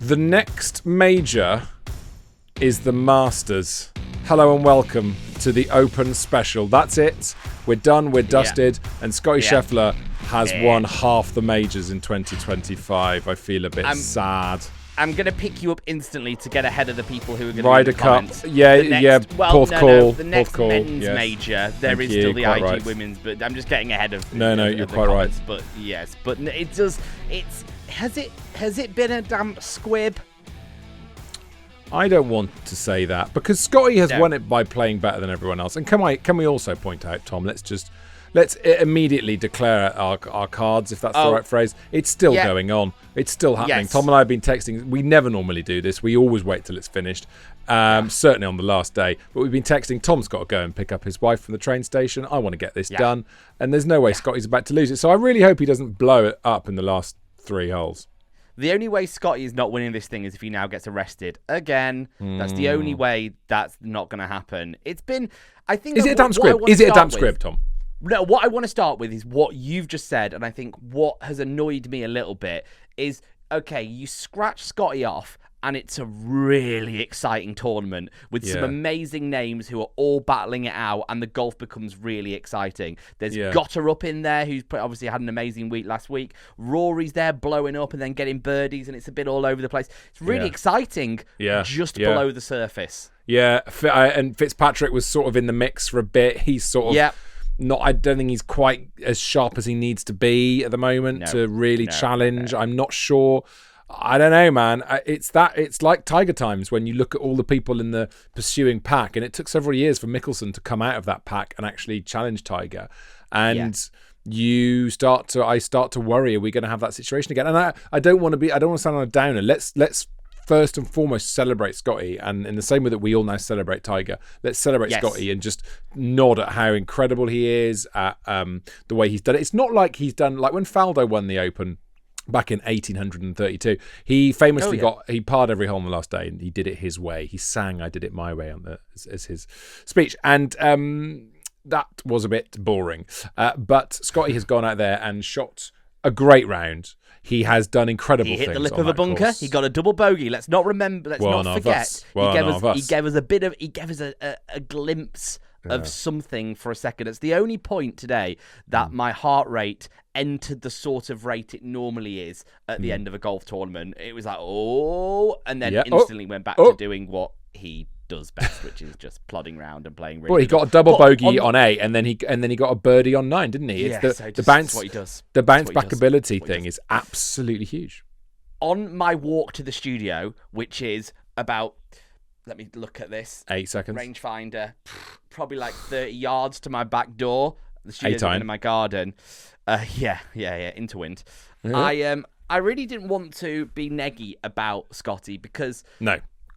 The next major is the Masters. Hello and welcome to the Open Special. That's it. We're done. We're dusted. Yeah. And Scottie Scheffler has won half the majors in 2025. I feel a bit sad. I'm going to pick you up instantly to get ahead of the people who are going to Ryder Cup. The next men's major. There is still the IG women's, but I'm just getting ahead of you're quite right. But yes, but it does. Has it been a damp squib? I don't want to say that because Scottie has won it by playing better than everyone else. And can we also point out, Tom? Let's immediately declare our cards, if that's the right phrase. It's still going on. It's still happening. Yes. Tom and I have been texting. We never normally do this. We always wait till it's finished. Certainly on the last day. But we've been texting. Tom's got to go and pick up his wife from the train station. I want to get this done. And there's no way Scottie's about to lose it. So I really hope he doesn't blow it up in the last 3 holes. The only way Scottie is not winning this thing is if he now gets arrested again. That's the only way that's not going to happen. It's been, I think... Is it a damp squib? Is it a damp squib, Tom? No, what I want to start with is what you've just said, and I think what has annoyed me a little bit is, okay, you scratch Scottie off, and it's a really exciting tournament with some amazing names who are all battling it out, and the golf becomes really exciting. There's Gotter up in there, who's obviously had an amazing week last week. Rory's there blowing up and then getting birdies, and it's a bit all over the place. It's really exciting just below the surface. Yeah, and Fitzpatrick was sort of in the mix for a bit. He's sort of... I don't think he's quite as sharp as he needs to be at the moment to really challenge. I'm not sure. I don't know, man. It's like Tiger times when you look at all the people in the pursuing pack, and it took several years for Mickelson to come out of that pack and actually challenge Tiger. And I start to worry, are we going to have that situation again? And I don't want to sound on a downer. Let's first and foremost celebrate Scottie, and in the same way that we all now celebrate Tiger, let's celebrate Scottie and just nod at how incredible he is, at the way he's done it. It's not like he's done, like when Faldo won the Open back in 1832, he famously he parred every hole on the last day, and he did it his way. He sang "I Did It My Way" as his speech, and that was a bit boring. But Scottie has gone out there and shot a great round. He has done incredible things. He hit the lip of a bunker. Course. He got a double bogey. Let's not forget. He gave us a glimpse of something for a second. It's the only point today that my heart rate entered the sort of rate it normally is at the end of a golf tournament. It was like, and then instantly went back to doing what he does best, which is just plodding around and playing really. Well, he got a double bogey on 8, and then he got a birdie on 9, didn't he? It's the bounce. What he does. The bounce back ability thing is absolutely huge. On my walk to the studio, which is about, let me look at this, 8 seconds. Rangefinder, probably like 30 yards to my back door. The studio's in my garden. Into wind. I really didn't want to be neggy about Scottie because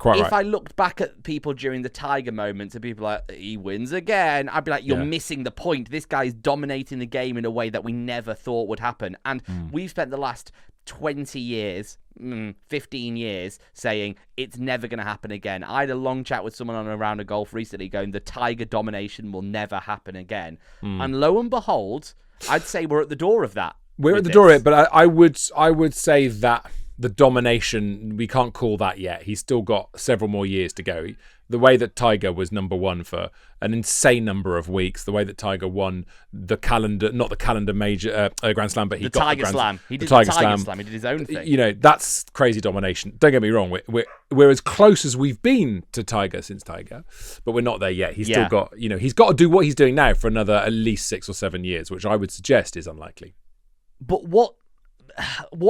if I looked back at people during the Tiger moments and people like, he wins again, I'd be like, you're missing the point. This guy's dominating the game in a way that we never thought would happen. And we've spent the last 20 years, 15 years saying it's never going to happen again. I had a long chat with someone on a round of golf recently going, the Tiger domination will never happen again. And lo and behold, I'd say we're at the door of that. We're at the door of it, but I would say that the domination, we can't call that yet. He's still got several more years to go. The way that Tiger was number one for an insane number of weeks, the way that Tiger won the calendar, not the calendar major Grand Slam, but he got Tiger Slam. He did the Tiger Slam. He did his own thing. You know, that's crazy domination. Don't get me wrong. We're as close as we've been to Tiger since Tiger, but we're not there yet. He's still got, he's got to do what he's doing now for another at least 6 or 7 years, which I would suggest is unlikely. But what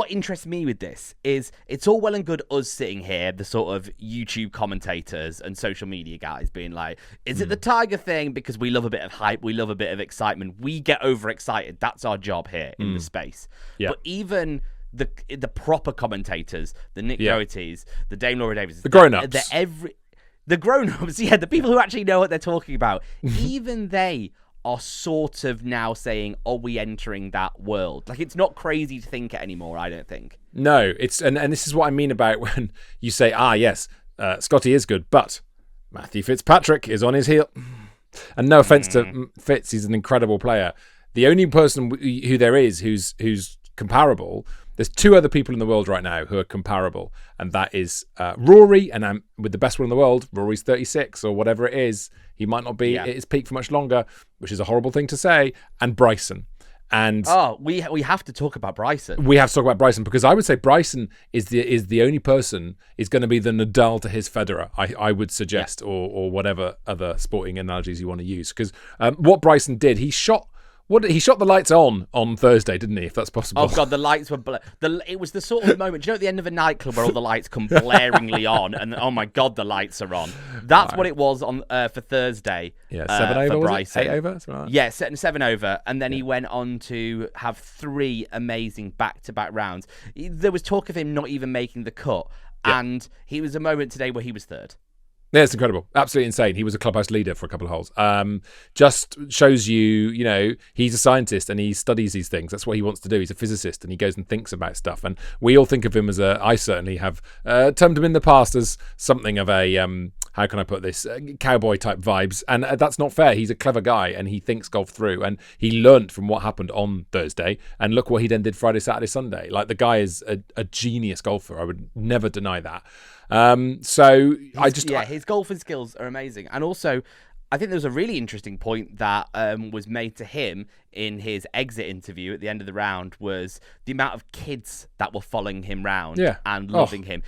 interests me with this is it's all well and good us sitting here, the sort of YouTube commentators and social media guys being like, is it the Tiger thing? Because we love a bit of hype. We love a bit of excitement. We get overexcited. That's our job here in the space. Yeah. But even the proper commentators, the Nick Dohertys, the Dame Laura Davies, the grown-ups, the grown-ups, the people who actually know what they're talking about, even they are sort of now saying, are we entering that world? Like, it's not crazy to think it anymore, I don't think. No, it's and this is what I mean about when you say, yes, Scottie is good, but Matthew Fitzpatrick is on his heel. And no offense to Fitz, he's an incredible player. The only person who there is who's comparable, there's two other people in the world right now who are comparable, and that is Rory, and I'm with the best one in the world. Rory's 36 or whatever it is. He might not be at his peak for much longer, which is a horrible thing to say, and Bryson. And we have to talk about Bryson. We have to talk about Bryson because I would say Bryson is the only person is going to be the Nadal to his Federer. I would suggest, or whatever other sporting analogies you want to use. Because what Bryson did, he shot the lights on Thursday, didn't he? If that's possible. Oh God, the lights were. It was the sort of moment. Do you know, at the end of a nightclub where all the lights come blaringly on, and oh my God, the lights are on. That's what it was on for Thursday. Yeah, 7 over. For Bryson. 8 over. Something like that. Yeah, 7 over, and then he went on to have 3 amazing back-to-back rounds. There was talk of him not even making the cut, and he was a moment today where he was 3rd. Yeah, it's incredible. Absolutely insane. He was a clubhouse leader for a couple of holes. Just shows you, he's a scientist and he studies these things. That's what he wants to do. He's a physicist and he goes and thinks about stuff. And we all think of him as I certainly have termed him in the past as something of a, how can I put this, cowboy type vibes. And that's not fair. He's a clever guy and he thinks golf through. And he learnt from what happened on Thursday. And look what he then did Friday, Saturday, Sunday. Like, the guy is a genius golfer. I would never deny that. His golfing skills are amazing. And also, I think there was a really interesting point that was made to him in his exit interview at the end of the round, was the amount of kids that were following him round and loving him.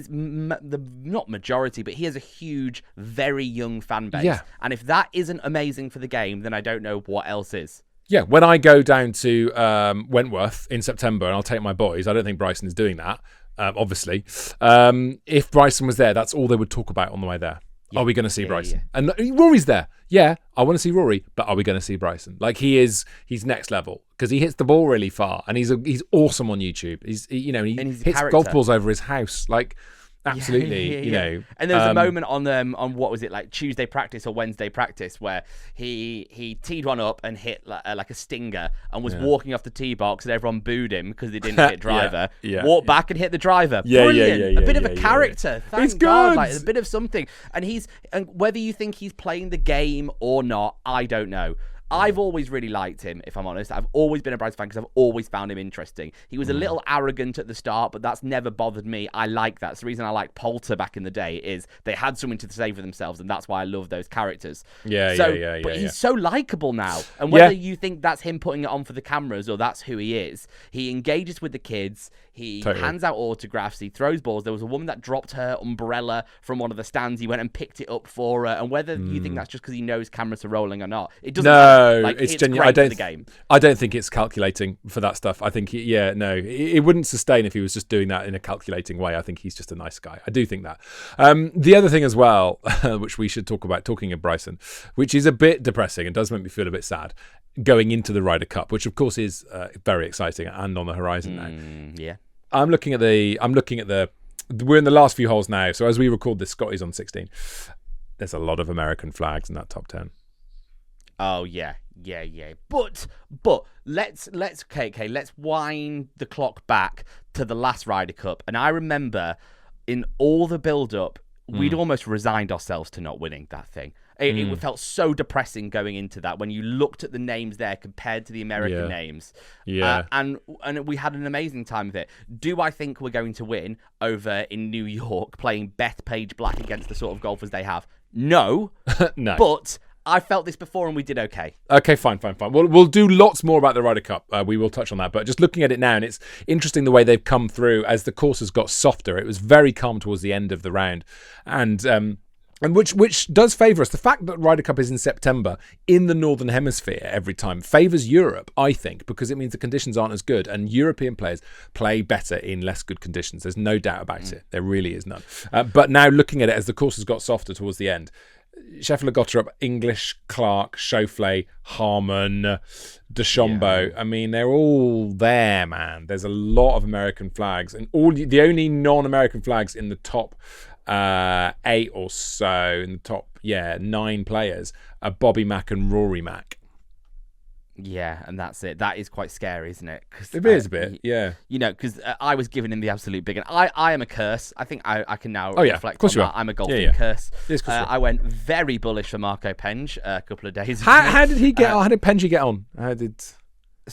Not majority, but he has a huge, very young fan base. Yeah. And if that isn't amazing for the game, then I don't know what else is. Yeah, when I go down to Wentworth in September and I'll take my boys, I don't think Bryson is doing that. Obviously, if Bryson was there, that's all they would talk about on the way there. Yeah, are we going to see Bryson? Yeah. And Rory's there. Yeah, I want to see Rory, but are we going to see Bryson? Like, he's next level because he hits the ball really far and he's awesome on YouTube. He hits golf balls over his house. Like, absolutely, And there was a moment on what was it, like Tuesday practice or Wednesday practice, where he teed one up and hit like a stinger and was walking off the tee box and everyone booed him because they didn't hit driver. Walked back and hit the driver. Brilliant. A bit of a character. Thank God, like a bit of something. And whether you think he's playing the game or not, I don't know. I've always really liked him, if I'm honest. I've always been a Bryson fan because I've always found him interesting. He was a little arrogant at the start, but that's never bothered me. I like that. It's the reason I like Poulter back in the day, is they had something to say for themselves, and that's why I love those characters. But he's so likable now. And whether you think that's him putting it on for the cameras or that's who he is, he engages with the kids. He hands out autographs. He throws balls. There was a woman that dropped her umbrella from one of the stands. He went and picked it up for her. And whether you think that's just because he knows cameras are rolling or not, it doesn't matter. Like, it's genuine. I don't think it's calculating for that stuff. I think, it wouldn't sustain if he was just doing that in a calculating way. I think he's just a nice guy. I do think that. The other thing as well, which we should talk about, talking of Bryson, which is a bit depressing and does make me feel a bit sad, going into the Ryder Cup, which of course is very exciting and on the horizon now. Yeah. I'm looking at the. We're in the last few holes now, so as we record this, Scottie's on 16. There's a lot of American flags in that top 10. Oh yeah. But let's wind the clock back to the last Ryder Cup, and I remember in all the build-up, we'd almost resigned ourselves to not winning that thing. It felt so depressing going into that when you looked at the names there compared to the American names. Yeah. And we had an amazing time with it. Do I think we're going to win over in New York playing Bethpage Black against the sort of golfers they have? No. No. But I felt this before and we did okay. Okay, fine. We'll do lots more about the Ryder Cup. We will touch on that. But just looking at it now, and it's interesting the way they've come through as the course has got softer. It was very calm towards the end of the round. And which does favour us. The fact that Ryder Cup is in September in the Northern Hemisphere every time favours Europe, I think, because it means the conditions aren't as good and European players play better in less good conditions. There's no doubt about it. There really is none. But now looking at it as the course has got softer towards the end, Scheffler, Gotterup, English, Clark, Schauffele, Harmon, DeChambeau. Yeah. I mean, they're all there, man. There's a lot of American flags, and the only non-American flags in the top 8 or so, in the top 9 players are Bobby Mack and Rory Mack. Yeah, and that's it. That is quite scary, isn't it? It is a bit, yeah. You know, because I was giving him the absolute big... And I am a curse. I think I can now reflect on that. I'm a golfing curse. Yes, I went very bullish for Marco Penge a couple of days ago. How did he get on? How did Penge get on?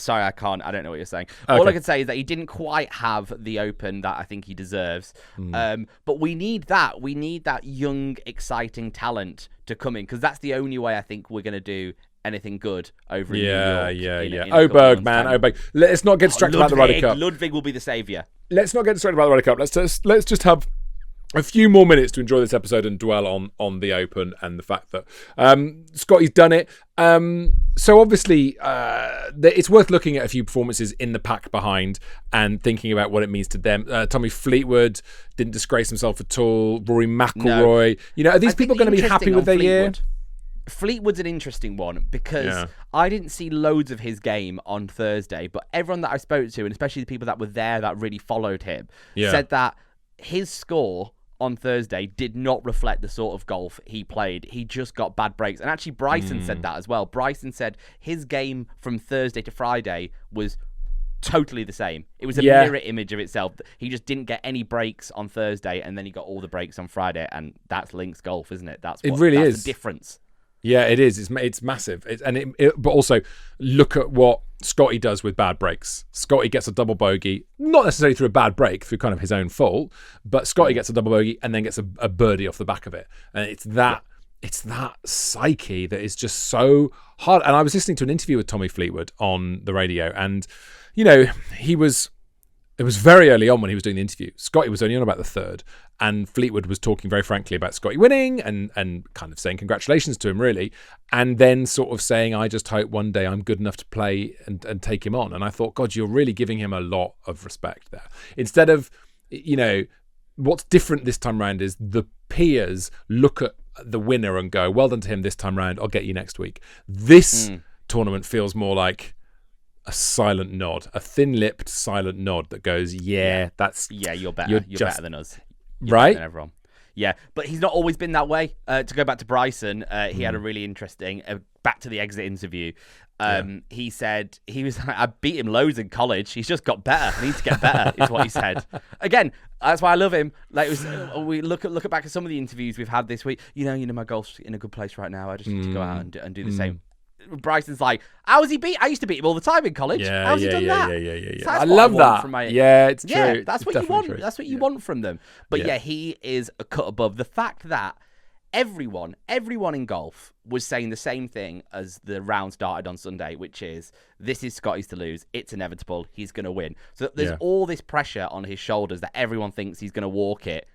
Sorry, I can't. I don't know what you're saying. Okay. All I can say is that he didn't quite have the Open that I think he deserves. But we need that. We need that young, exciting talent to come in, because that's the only way I think we're going to do anything good over in New York. Yeah. Oberg, man. Oberg. Let's not get distracted about the Ryder Cup. Ludwig will be the saviour. Let's not get distracted about the Ryder Cup. Let's just have a few more minutes to enjoy this episode and dwell on the Open and the fact that Scottie's done it. So obviously, it's worth looking at a few performances in the pack behind and thinking about what it means to them. Tommy Fleetwood didn't disgrace himself at all. Rory McIlroy. No. Are these people going to be happy with their year? Fleetwood's an interesting one because I didn't see loads of his game on Thursday, but everyone that I spoke to, and especially the people that were there that really followed him, said that his score on Thursday did not reflect the sort of golf he played. He just got bad breaks. And actually, Bryson said that as well. Bryson said his game from Thursday to Friday was totally the same. It was a mirror image of itself. He just didn't get any breaks on Thursday, and then he got all the breaks on Friday. And that's links golf, isn't it? That's the difference. Yeah, it is. It's massive. But also, look at what Scottie does with bad breaks. Scottie gets a double bogey, not necessarily through a bad break, through kind of his own fault, but Scottie gets a double bogey and then gets a birdie off the back of it. And it's that psyche that is just so hard. And I was listening to an interview with Tommy Fleetwood on the radio, and it was very early on when he was doing the interview. Scottie was only on about the third, and Fleetwood was talking very frankly about Scottie winning and kind of saying congratulations to him, really, and then sort of saying, I just hope one day I'm good enough to play and take him on. And I thought, God, you're really giving him a lot of respect there. Instead of, what's different this time round is the peers look at the winner and go, well done to him this time round, I'll get you next week. This tournament feels more like a silent nod, a thin-lipped silent nod that goes, you're better. You're better than us. You're right? Better than everyone. Yeah, but he's not always been that way. To go back to Bryson, he had a really interesting, back to the exit interview. He said, he was like, I beat him loads in college. He's just got better. I need to get better, is what he said. Again, that's why I love him. Like, it was, we look back at some of the interviews we've had this week. My golf's in a good place right now. I just need to go out and do the same. Bryson's like, how was he beat? I used to beat him all the time in college. How's he done that? Yeah. So I love that. It's true. Yeah, that's what you want. True. That's what you want from them. But he is a cut above. The fact that everyone in golf was saying the same thing as the round started on Sunday, which is, this is Scottie's to lose. It's inevitable. He's going to win. So there's all this pressure on his shoulders that everyone thinks he's going to walk it.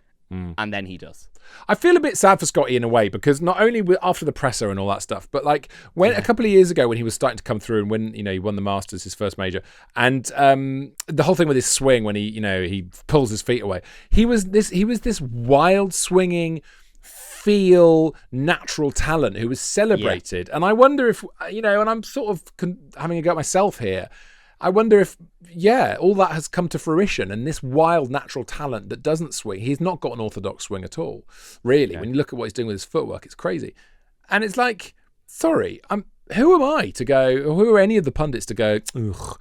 And then he does. I feel a bit sad for Scottie in a way, because not only after the presser and all that stuff, but like when a couple of years ago when he was starting to come through and when he won the Masters, his first major, and the whole thing with his swing when he pulls his feet away, he was this wild swinging, natural talent who was celebrated. And I wonder if and I'm sort of having a go at myself here. I wonder if, all that has come to fruition, and this wild natural talent that doesn't swing, he's not got an orthodox swing at all, really. Yeah. When you look at what he's doing with his footwork, it's crazy. And it's like, sorry, who am I to go, or who are any of the pundits to go, ugh,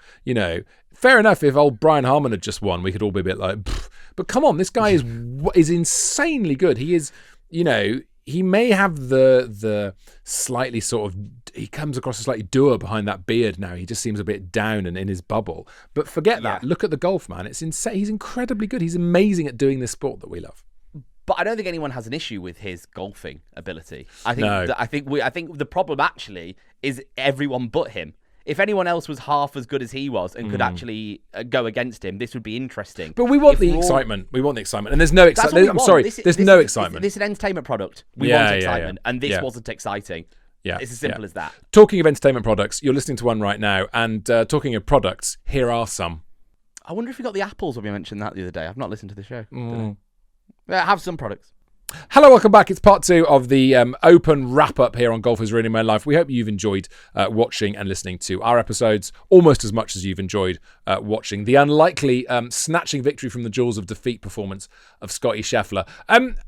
fair enough, if old Brian Harman had just won, we could all be a bit like, pfft. But come on, this guy is insanely good. He is, he may have the slightly sort of, he comes across as slightly dour behind that beard now. He just seems a bit down and in his bubble. But forget that. Look at the golf, man. It's insane. He's incredibly good. He's amazing at doing this sport that we love. But I don't think anyone has an issue with his golfing ability. I think the problem actually is everyone but him. If anyone else was half as good as he was and could actually go against him, this would be interesting. But we want the excitement. We want the excitement. And there's no excitement. I'm sorry. There's no excitement. This is an entertainment product. We want excitement. And this wasn't exciting. Yeah, it's as simple as that. Talking of entertainment products, you're listening to one right now. And talking of products, here are some. I wonder if we got the apples when we mentioned that the other day. I've not listened to the show. Have some products. Hello, welcome back. It's part 2 of the Open wrap-up here on Golf is Ruining My Life. We hope you've enjoyed watching and listening to our episodes almost as much as you've enjoyed watching the unlikely snatching victory from the jaws of defeat performance of Scottie Scheffler.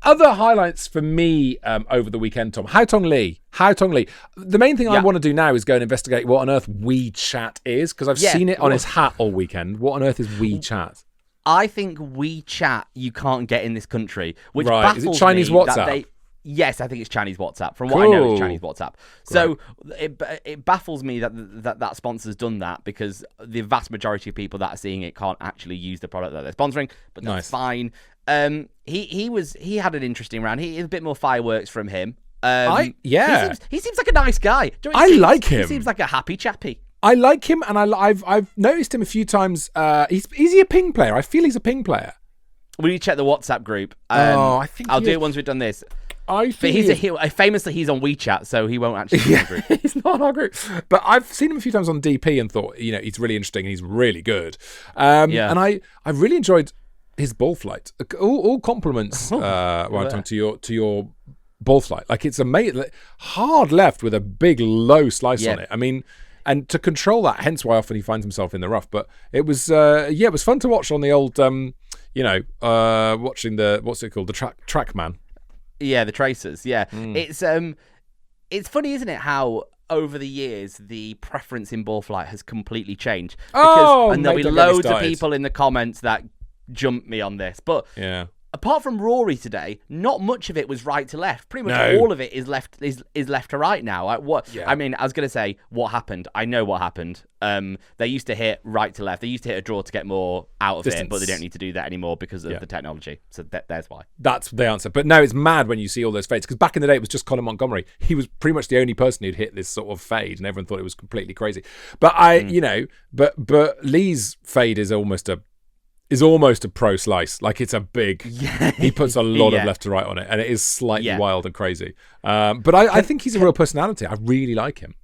Other highlights for me over the weekend, Tom. Hao Tong Lee. The main thing I want to do now is go and investigate what on earth WeChat is, because I've seen it on his hat all weekend. What on earth is WeChat? I think WeChat you can't get in this country, which right. baffles is it Chinese me WhatsApp? Yes, I think it's Chinese WhatsApp. From what I know, it's Chinese WhatsApp. So it baffles me that sponsor's done that, because the vast majority of people that are seeing it can't actually use the product that they're sponsoring, but that's fine. He had an interesting round. He a bit more fireworks from him. He seems like a nice guy. I like him. He seems like a happy chappy. I like him, and I've noticed him a few times. Is he a ping player? I feel he's a ping player. Will you check the WhatsApp group? I think I'll do it once we've done this. Famously, he's on WeChat, so he won't actually be in the group. He's not on our group. But I've seen him a few times on DP and thought, he's really interesting and he's really good. And I really enjoyed his ball flight. All compliments, to your ball flight. Like, it's amazing. Hard left with a big low slice on it. I mean, and to control that, hence why often he finds himself in the rough. But it was it was fun to watch on the old watching the, what's it called, the TrackMan. Yeah, the tracers. Yeah, it's funny, isn't it, how over the years the preference in ball flight has completely changed. And there'll be loads of people in the comments that jump me on this, but apart from Rory today, not much of it was right to left. Pretty much all of it is left to right now. I mean, I was going to say what happened. I know what happened. They used to hit right to left. They used to hit a draw to get more out of distance. It, but they don't need to do that anymore because of the technology. So there's why. That's the answer. But no, it's mad when you see all those fades, because back in the day it was just Conor Montgomery. He was pretty much the only person who'd hit this sort of fade, and everyone thought it was completely crazy. But but Lee's fade is almost a pro slice. Like, it's a big. He puts a lot of left to right on it, and it is slightly wild and crazy. But I think he's a real personality. I really like him.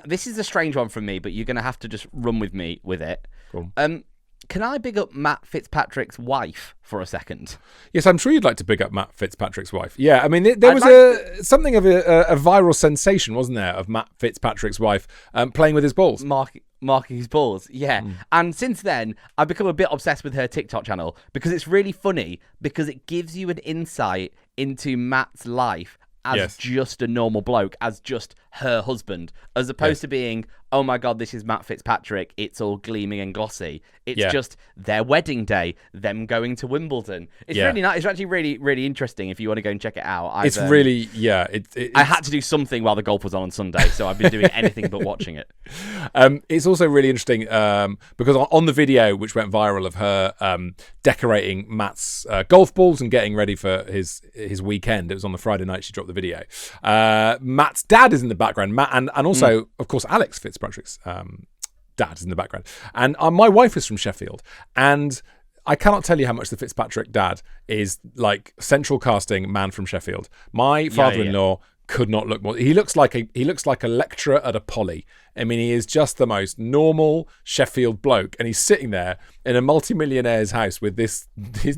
This is a strange one from me, but you're going to have to just run with me with it. Cool. Can I big up Matt Fitzpatrick's wife for a second? Yes, I'm sure you'd like to big up Matt Fitzpatrick's wife. Yeah, I mean, there was something of a viral sensation, wasn't there, of Matt Fitzpatrick's wife playing with his balls. Marking his balls, yeah. And since then, I've become a bit obsessed with her TikTok channel, because it's really funny, because it gives you an insight into Matt's life as just a normal bloke, as just her husband, as opposed to being, oh my God, this is Matt Fitzpatrick, it's all gleaming and glossy. It's just their wedding day, them going to Wimbledon. It's really nice. It's actually really, really interesting if you want to go and check it out. It's really, I had to do something while the golf was on Sunday, so I've been doing anything but watching it. It's also really interesting because on the video, which went viral, of her decorating Matt's golf balls and getting ready for his weekend, it was on the Friday night she dropped the video. Matt's dad is in the background, Matt, and also, of course, Alex Fitzpatrick's dad is in the background. And my wife is from Sheffield, and I cannot tell you how much the Fitzpatrick dad is like central casting man from Sheffield. My father-in-law could not look more. He looks like a lecturer at a poly. I mean, he is just the most normal Sheffield bloke, and he's sitting there in a multi-millionaire's house with his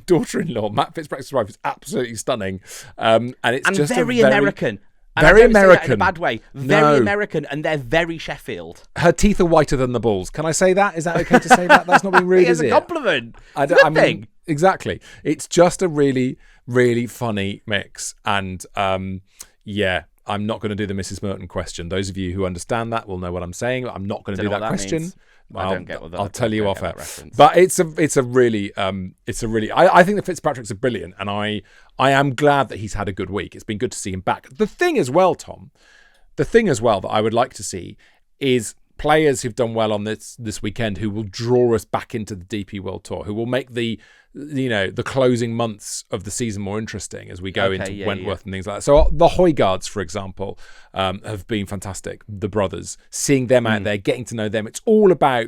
daughter-in-law. Matt Fitzpatrick's wife is absolutely stunning, and it's just very American. And very I don't American. Say that in a bad way. Very American, and they're very Sheffield. Her teeth are whiter than the balls. Can I say that? Is that okay to say that? That's not being rude, is it? It's a compliment. I mean, exactly. It's just a really, really funny mix. And I'm not going to do the Mrs. Merton question. Those of you who understand that will know what I'm saying. I'm not going to do that question. Means. I don't get what that. I'll tell you off air. But it's a really I think that Fitzpatrick's a brilliant, and I am glad that he's had a good week. It's been good to see him back. The thing as well that I would like to see is players who've done well on this weekend, who will draw us back into the DP World Tour, who will make the closing months of the season more interesting as we go into Wentworth and things like that. So the Højgaards, for example, have been fantastic. The brothers, seeing them out there, getting to know them. It's all about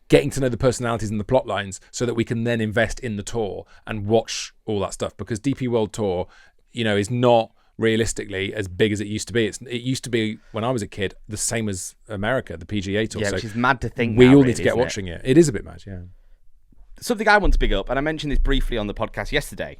getting to know the personalities and the plot lines so that we can then invest in the tour and watch all that stuff, because DP World Tour, is not realistically as big as it used to be. It used to be, when I was a kid, the same as America, the PGA Tour. Yeah, which is mad to think. We all need to get watching it. It is a bit mad, yeah. Something I want to big up, and I mentioned this briefly on the podcast yesterday,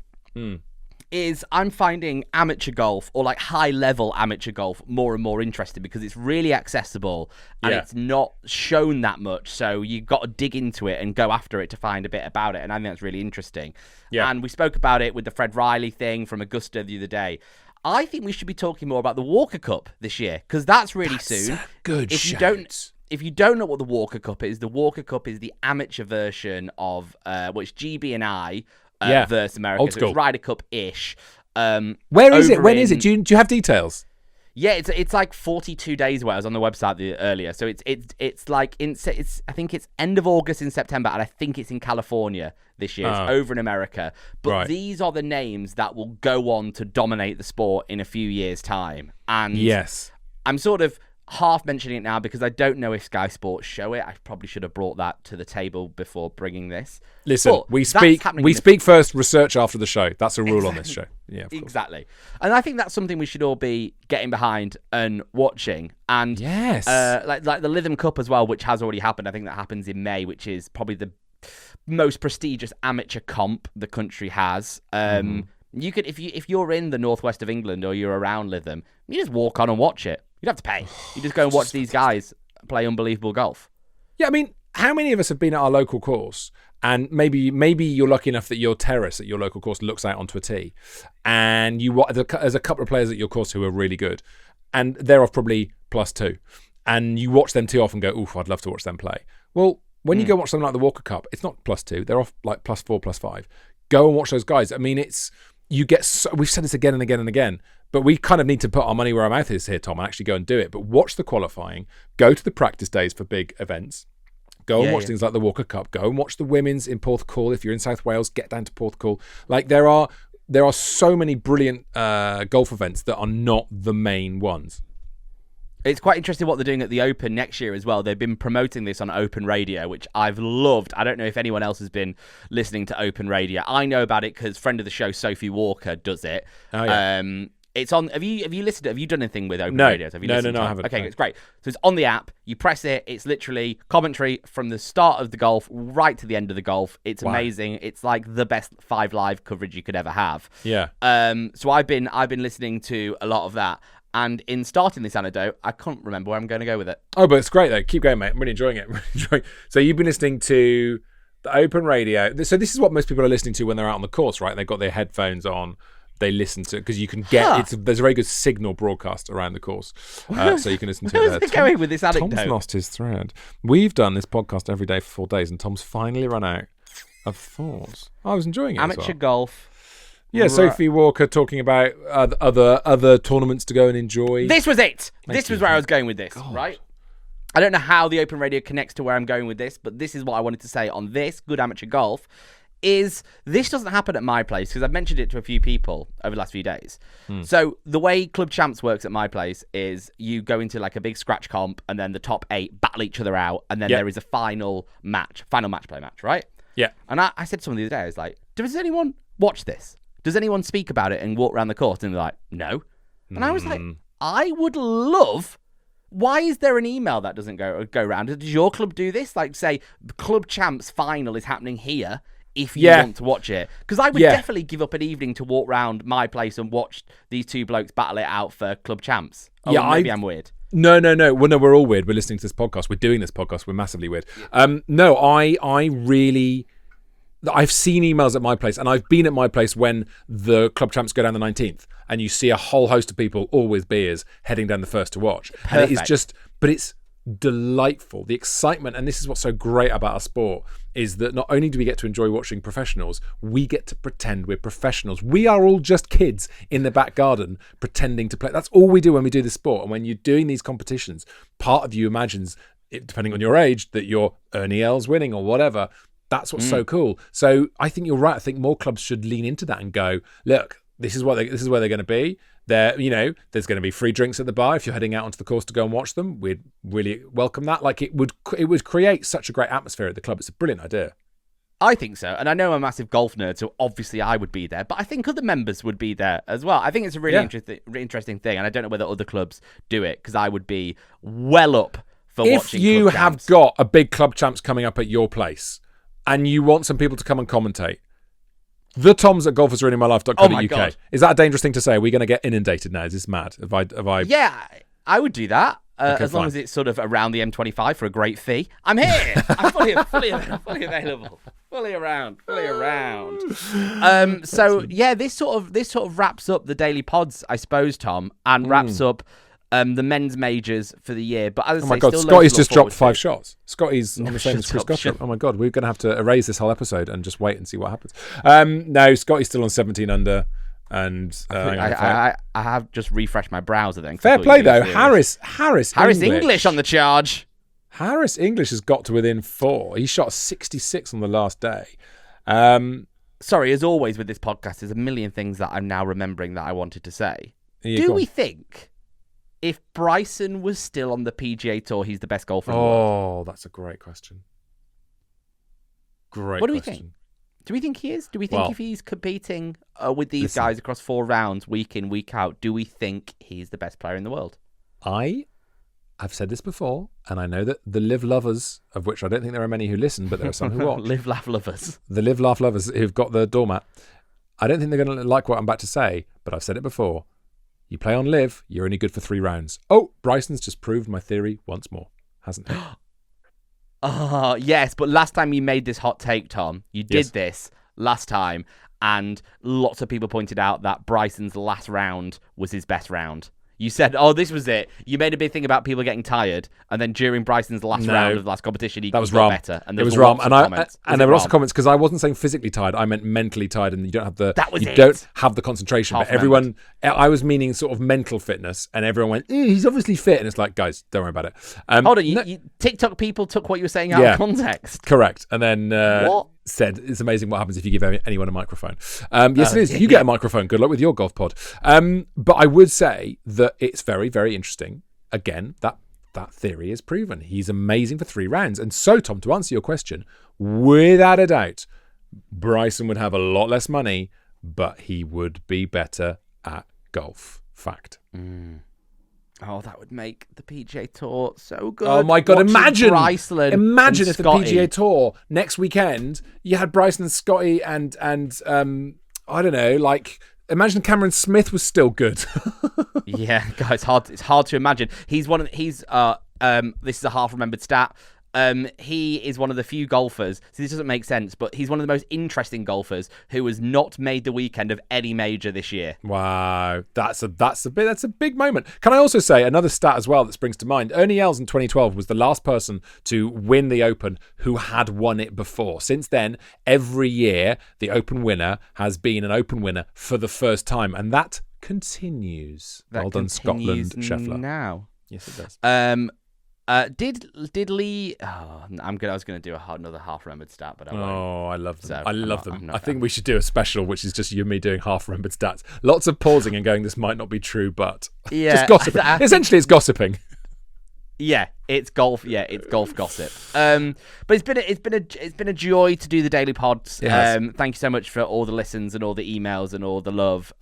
is I'm finding amateur golf, or like high-level amateur golf, more and more interesting, because it's really accessible and it's not shown that much. So you've got to dig into it and go after it to find a bit about it, and I think that's really interesting. Yeah. And we spoke about it with the Fred Riley thing from Augusta the other day. I think we should be talking more about the Walker Cup this year, because that's really soon. Good If you don't know what the Walker Cup is, the Walker Cup is the amateur version of which GB and I versus America. Old so school. It's Ryder Cup-ish. Where is it? When is it? Do you have details? Yeah, it's like 42 days away. I was on the website earlier, so it's like I think it's end of August in September, and I think it's in California this year. It's over in America, but these are the names that will go on to dominate the sport in a few years' time. And yes, I'm sort of half mentioning it now because I don't know if Sky Sports show it. I probably should have brought that to the table before bringing this. Listen, but we speak first, research after the show. That's a rule on this show. Yeah, exactly. And I think that's something we should all be getting behind and watching. And yes, like the Lytham Cup as well, which has already happened. I think that happens in May, which is probably the most prestigious amateur comp the country has. You could, if you're in the northwest of England or you're around Lytham, you just walk on and watch it. You don't have to pay. You just go and watch these guys play unbelievable golf. Yeah, I mean, how many of us have been at our local course, and maybe you're lucky enough that your terrace at your local course looks out onto a tee, and there's a couple of players at your course who are really good, and they're off probably +2, and you watch them tee off and go, oof, I'd love to watch them play. Well, when you go watch something like the Walker Cup, it's not +2, they're off like +4, +5. Go and watch those guys. I mean, we've said this again and again and again, but we kind of need to put our money where our mouth is here, Tom, and actually go and do it. But watch the qualifying, go to the practice days for big events, go and watch things like the Walker Cup, go and watch the women's in Porthcawl. If you're in South Wales, get down to Porthcawl. Like there are so many brilliant golf events that are not the main ones. It's quite interesting what they're doing at the Open next year as well. They've been promoting this on Open Radio, which I've loved. I don't know if anyone else has been listening to Open Radio. I know about it because friend of the show, Sophie Walker, does it. Oh, yeah. It's on. Have you listened? Have you done anything with Open No. Radio? Have you No, listened I haven't. Okay, it's great. So it's on the app. You press it. It's literally commentary from the start of the golf right to the end of the golf. It's amazing. It's like the best 5 Live coverage you could ever have. Yeah. So I've been listening to a lot of that. And in starting this anecdote, I can't remember where I'm going to go with it. Oh, but it's great, though. Keep going, mate. I'm really enjoying it. So you've been listening to the Open Radio. So this is what most people are listening to when they're out on the course, right? They've got their headphones on. They listen to it because you can get there's a very good signal broadcast around the course. So you can listen to it. Where's it going with this anecdote? Tom's lost his thread. We've done this podcast every day for 4 days, and Tom's finally run out of thoughts. I was enjoying it. Amateur golf. Yeah, Sophie Walker talking about other tournaments to go and enjoy. This was it. This was where I was going with this, right? I don't know how the Open Radio connects to where I'm going with this, but this is what I wanted to say on this Good Amateur Golf. Is this doesn't happen at my place because I've mentioned it to a few people over the last few days. So the way Club Champs works at my place is you go into like a big scratch comp and then the top 8 battle each other out and then there is a final match play match, right? Yeah. And I said to someone the other day, I was like, does anyone watch this? Does anyone speak about it and walk around the course? And they're like, no. And I was like, I would love... Why is there an email that doesn't go around? Does your club do this? Like, say, Club Champs final is happening here if you want to watch it. Because I would definitely give up an evening to walk around my place and watch these 2 blokes battle it out for Club Champs. Oh, yeah, maybe I'm weird. No. Well, no, we're all weird. We're listening to this podcast. We're doing this podcast. We're massively weird. No, I really... I've seen emails at my place, and I've been at my place when the Club Champs go down the 19th, and you see a whole host of people, all with beers, heading down the first to watch. Perfect. And it is just, but it's delightful. The excitement, and this is what's so great about our sport, is that not only do we get to enjoy watching professionals, we get to pretend we're professionals. We are all just kids in the back garden pretending to play. That's all we do when we do this sport. And when you're doing these competitions, part of you imagines, depending on your age, that you're Ernie Els winning or whatever. That's what's so cool. So I think you're right. I think more clubs should lean into that and go, look, this is where they're going to be. There's going to be free drinks at the bar if you're heading out onto the course to go and watch them. We'd really welcome that. Like it would create such a great atmosphere at the club. It's a brilliant idea. I think so. And I know I'm a massive golf nerd, so obviously I would be there. But I think other members would be there as well. I think it's a really interesting thing. And I don't know whether other clubs do it because I would be well up for watching. If you have got a big Club Champs coming up at your place, and you want some people to come and commentate, the Toms at golfersruiningmylife.co.uk. Is that a dangerous thing to say? Are we going to get inundated now? Is this mad? Have I... Yeah, I would do that. As long as it's sort of around the M25 for a great fee. I'm here. I'm fully available. Fully around. So yeah, this sort of wraps up the daily pods, I suppose, Tom, and wraps up the men's majors for the year. But as I say, my God, Scottie's just dropped 5 shots. Scotty's on the same as Chris Gottschalk. Oh my God, we're going to have to erase this whole episode and just wait and see what happens. No, Scotty's still on 17 under. And I have just refreshed my browser then. Fair play though. Harris English on the charge. Harris English has got to within 4. He shot 66 on the last day. Sorry, as always with this podcast, there's a million things that I'm now remembering that I wanted to say. Do we think if Bryson was still on the PGA Tour, he's the best golfer in the world? Oh, that's a great question. Great. What do we think? Do we think he is? Do we think if he's competing with these guys across 4 rounds, week in, week out, do we think he's the best player in the world? I've said this before, and I know that the live lovers, of which I don't think there are many who listen, but there are some who watch. Live laugh lovers. The live laugh lovers who've got the doormat. I don't think they're going to like what I'm about to say, but I've said it before. You play on live, you're only good for 3 rounds. Oh, Bryson's just proved my theory once more, hasn't he? Oh, yes, but last time you made this hot take, Tom, you did this last time, and lots of people pointed out that Bryson's last round was his best round. You said, this was it. You made a big thing about people getting tired, and then during Bryson's last round of the last competition, he got better. And it was wrong. And there were lots of comments, because I wasn't saying physically tired. I meant mentally tired, and you don't have the concentration. But everyone, I was meaning sort of mental fitness, and everyone went, he's obviously fit. And it's like, guys, don't worry about it. Hold on, you TikTok people took what you were saying out of context. Correct. And then said, it's amazing what happens if you give anyone a microphone. Yes, it is. You get a microphone. Good luck with your golf pod. But I would say that it's very, very interesting. Again, that theory is proven. He's amazing for 3 rounds. And so, Tom, to answer your question, without a doubt, Bryson would have a lot less money, but he would be better at golf. Fact. Oh, that would make the PGA Tour so good. Oh my God, imagine if the Scottie. PGA Tour next weekend, you had Bryson and Scottie and I don't know, like, imagine Cameron Smith was still good. Yeah, guys, it's hard to imagine. This is a half remembered stat. He is one of the few golfers, so this doesn't make sense, but he's one of the most interesting golfers who has not made the weekend of any major this year. Wow, that's a big moment. Can I also say another stat as well that springs to mind? Ernie Els in 2012 was the last person to win the Open who had won it before. Since then, every year the Open winner has been an Open winner for the first time, and that continues. Well done, Scotland, Scheffler. Now, yes, it does. Did Lee? Oh, I was going to do another half-remembered stat, but I won't. Oh, I love them. I love them. I think we should do a special, which is just you and me doing half-remembered stats. Lots of pausing and going, this might not be true, but just gossiping. Essentially, it's gossiping. Yeah, it's golf. Yeah, it's golf gossip. But it's been a joy to do the daily pods. Thank you so much for all the listens and all the emails and all the love.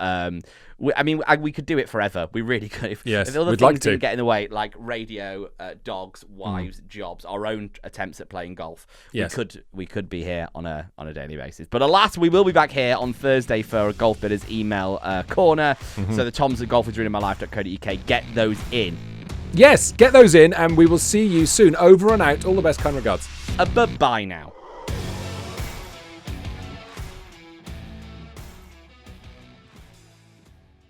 We could do it forever. We really could. If other things didn't get in the way, like radio, dogs, wives, jobs, our own attempts at playing golf, we could be here on a daily basis. But alas, we will be back here on Thursday for a Golf Bidders email corner. So the Toms at golfisruiningmylife.co.uk, get those in. Yes, get those in, and we will see you soon. Over and out. All the best, kind regards. Bye-bye now.